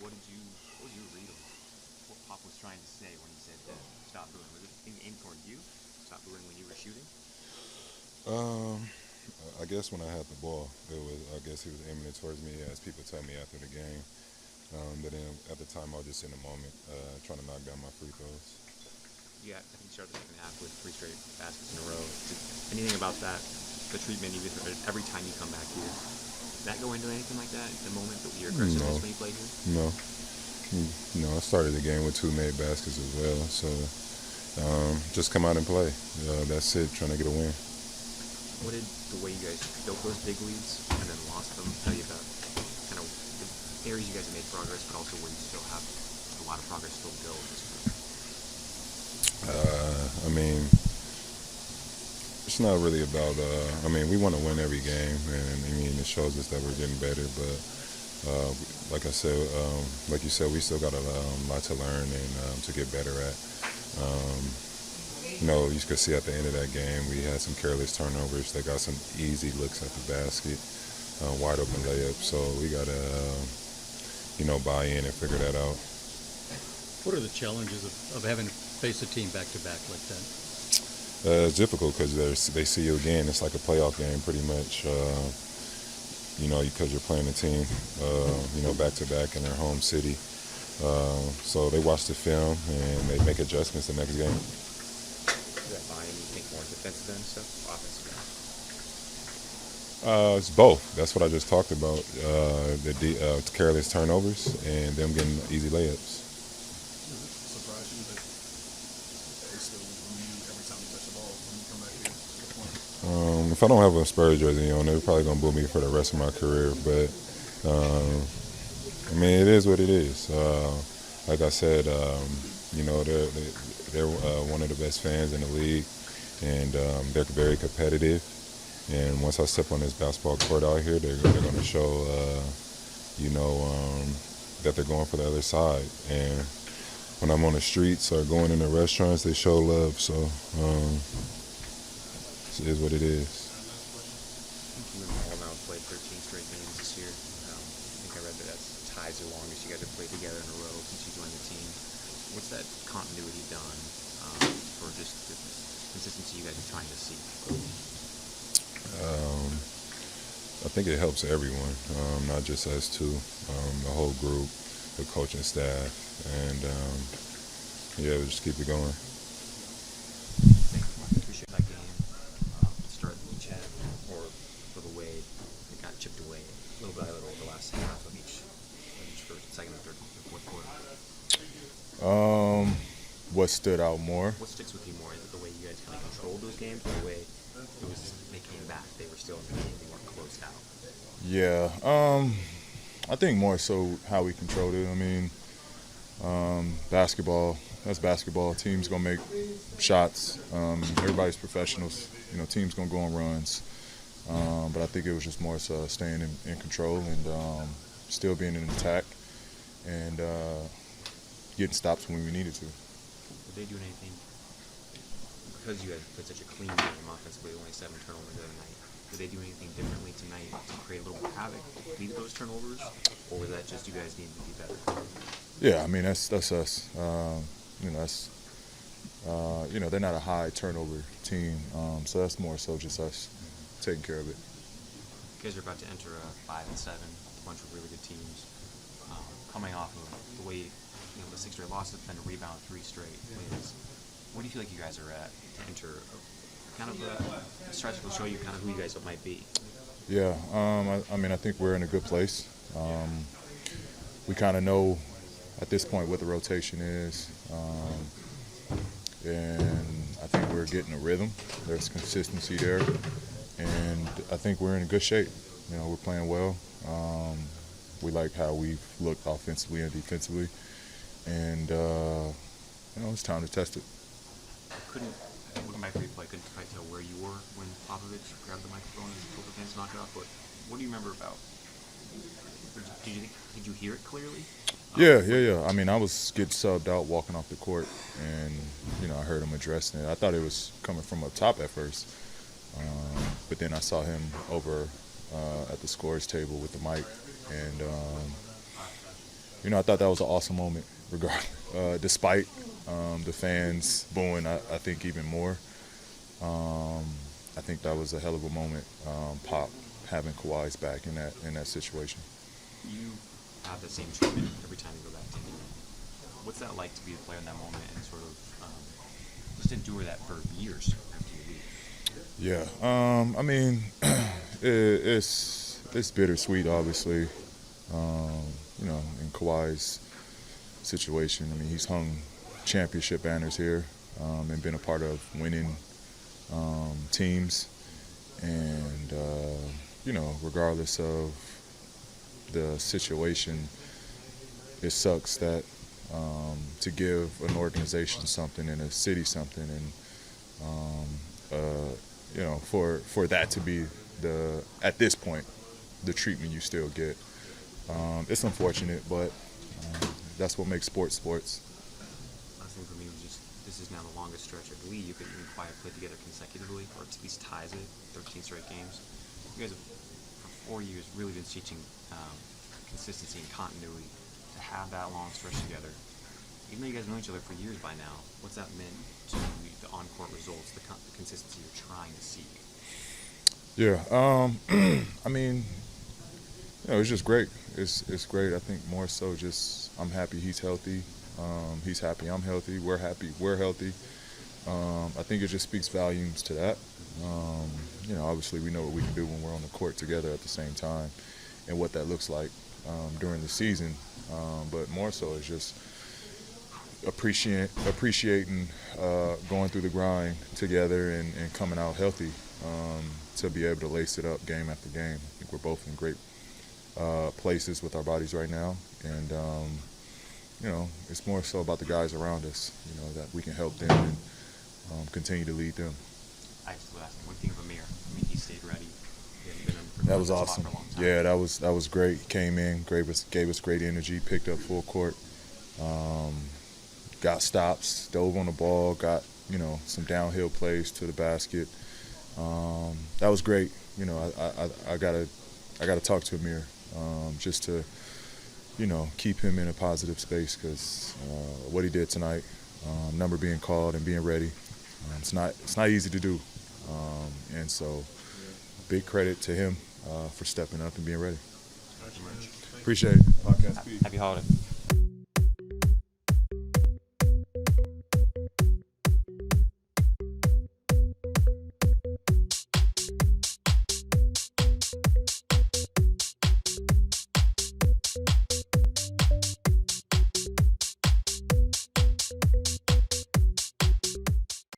what did you read on what Pop was trying to say when he said stop booing? Was it aimed toward you? Stop booing when you were shooting? Um, I guess when I had the ball, I guess he was aiming it towards me, as people tell me after the game. But then at the time, I was just in the moment, trying to knock down my free throws. Yeah, I think you started the second half with 3 straight baskets in a row. Anything about that, the treatment you get every time you come back here, did that go into anything like that? The moment that your aggressiveness when you play here? No. I started the game with 2 made baskets as well. So just come out and play. That's it, trying to get a win. What did the way you guys built those big leads and then lost them tell you about kind of the areas you guys have made progress, but also where you still have a lot of progress still to go in this group? I mean, it's not really about. We want to win every game, and it shows us that we're getting better. But like I said, like you said, we still got a lot to learn and to get better at. You could see at the end of that game, we had some careless turnovers. They got some easy looks at the basket, wide open layups. So we got to, buy in and figure that out. What are the challenges of having to face a team back-to-back like that? It's difficult because they see you again. It's like a playoff game pretty much, because you're playing a team, back-to-back in their home city. So they watch the film and they make adjustments the next game. Does that buy you think more defensive end stuff, offensive end? It's both. That's what I just talked about. The careless turnovers and them getting easy layups. Does it surprise you that they still win you every time you touch the ball when you come back here to the point? If I don't have a Spurs jersey on, they're probably going to boo me for the rest of my career. But, it is what it is. Like I said, they're one of the best fans in the league, and they're very competitive. And once I step on this basketball court out here, they're going to show, that they're going for the other side. And when I'm on the streets or going in the restaurants, they show love. So it is what it is. You and Paul now played 13 straight games this year. I think I read that that's ties the longest you guys have played together in a row since you joined the team. What's that continuity done for just the consistency you guys are trying to see? I think it helps everyone, not just us two, the whole group, the coaching staff, and we'll just keep it going. Appreciate that game. Start each half, or for the way it got chipped away little by little the last half of each first, second, and third, and fourth quarter. What stood out more? What sticks with you more? Is it the way you guys kind of controlled those games, or the way they came back? They were still in the game. They weren't closed out. Yeah, I think more so how we controlled it. Basketball, that's basketball. Teams gonna make shots. Everybody's professionals. Teams gonna go on runs. But I think it was just more so staying in control and still being in attack and getting stops when we needed to. Were they doing anything, because you guys played such a clean game offensively, only 7 turnovers the other night? Did they do anything differently tonight to create a little more havoc, lead those turnovers, or was that just you guys needing to be better? Yeah, that's us. They're not a high turnover team, so that's more so just us taking care of it. You guys are about to enter a 5 and 7, a bunch of really good teams, coming off of the way the 6 straight losses, then a rebound 3 straight wins. Where do you feel like you guys are at to enter kind of a stretch will show you kind of who you guys might be? Yeah, I think we're in a good place. We kind of know at this point what the rotation is, and I think we're getting a rhythm. There's consistency there, and I think we're in good shape. We're playing well. We like how we've looked offensively and defensively, and it's time to test it. Looking back at the replay, I couldn't quite tell where you were when Popovich grabbed the microphone and told the fans to knock it off. But what do you remember about? Did you hear it clearly? Yeah. I was getting subbed out, walking off the court, and I heard him addressing it. I thought it was coming from up top at first, but then I saw him over at the scorer's table with the mic, and I thought that was an awesome moment, despite the fans booing. I think even more. I think that was a hell of a moment. Pop having Kawhi's back in that situation. You have the same treatment every time you go back to him. What's that like to be a player in that moment and sort of just endure that for years after you leave? Yeah, I mean, it's bittersweet, obviously. In Kawhi's situation, I mean, he's hung championship banners here and been a part of winning teams. And, regardless of the situation, it sucks that to give an organization something and a city something, and for that to be at this point the treatment you still get. It's unfortunate, but that's what makes sports. Last thing for me was just, this is now the longest stretch of the league that you and Kawhi have played together consecutively, or at least ties it, 13 straight games. You guys have, for 4 years, really been teaching consistency and continuity. To have that long stretch together, even though you guys know each other for years by now, what's that meant to the on-court results, the consistency you're trying to see? Yeah, I mean, it's just great. It's great. I think more so just I'm happy he's healthy. He's happy I'm healthy. We're happy we're healthy. I think it just speaks volumes to that. Obviously we know what we can do when we're on the court together at the same time and what that looks like during the season. But more so it's just appreciating going through the grind together and coming out healthy to be able to lace it up game after game. I think we're both in great places with our bodies right now, and it's more so about the guys around us, that we can help them and continue to lead them. I just was asking, what do you think of Amir? I mean, he stayed ready. He hadn't been in That was the spot awesome. for a long time. Yeah, that was great. He came in, gave us great energy, picked up full court, got stops, dove on the ball, got some downhill plays to the basket. That was great. I gotta talk to Amir just to keep him in a positive space, because what he did tonight, number being called and being ready, it's not easy to do, and so big credit to him for stepping up and being ready. Appreciate it. Podcast. Happy holiday.